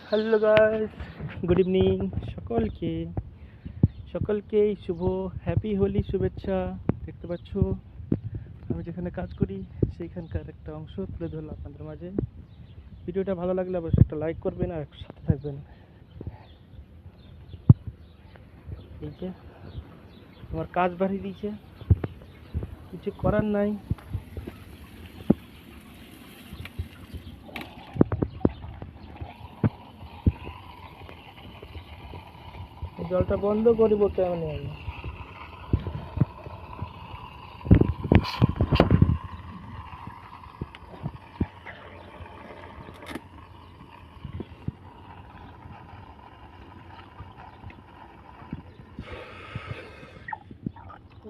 Hello guys, good evening. সকলকে সকলকেই শুভ happy Holi শুভেচ্ছা। দেখতে পাচ্ছ আমি যেখানে কাজ করি সেইখানকার একটা অংশ তুলে ধরলাম আপনাদের মাঝে। ভিডিওটা ভালো লাগলে অবশ্যই একটা লাইক করবেন আর সাথে থাকবেন। এই যে আমার কাজ বাড়িয়ে দিয়েছে, কিছু করার নাই। জলটা বন্ধ করিব কেমন আমি।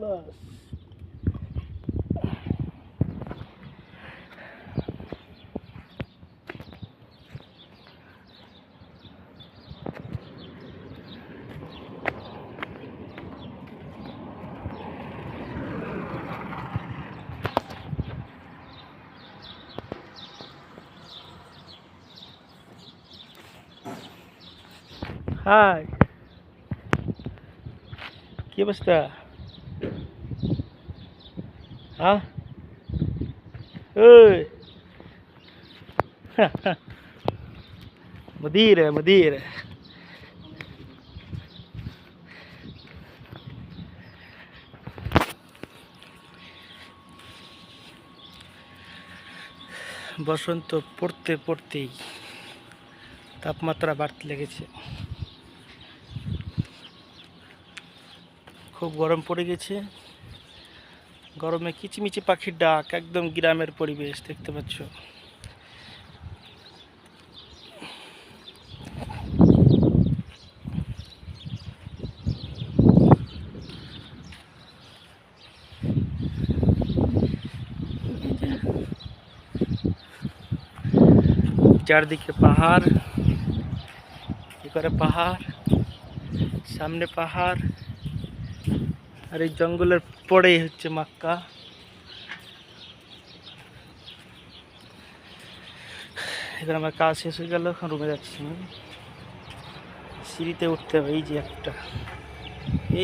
বাস হাই, কি অবস্থা? হ্যাঁ ওই مدير مدير বসন্ত পড়তে পড়তেই তাপমাত্রা বাড়তে লেগেছে। খুব গরম পড়ে গেছে। গরমে কিচিমিচি পাখির ডাক, একদম গ্রামের পরিবেশ দেখতে পাচ্ছ। চারদিকে পাহাড়, এপারে পাহাড়, সামনে পাহাড়, আর এই জঙ্গলের পরেই হচ্ছে মক্কা। এবার আমার কাজ শেষ হয়ে গেল, এখন রুমে যাচ্ছি। সিঁড়িতে উঠতে হবে। এই যে একটা,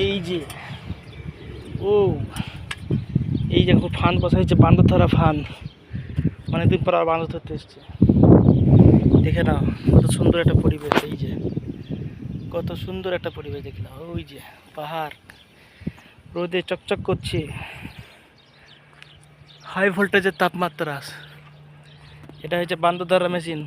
এই যে ও এই যে ফান বসা হয়েছে, বান্দর ধরা ফান। অনেকদিন পর আর বান্দর ধরতে এসছে। দেখে নাও কত সুন্দর একটা পরিবেশ। এই যে কত সুন্দর একটা পরিবেশ দেখলাম। ওই যে পাহাড় রোদে চকচক করছে, হাই ভোল্টেজের তাপমাত্রা। এটা হচ্ছে বান্দর ধরা মেশিন।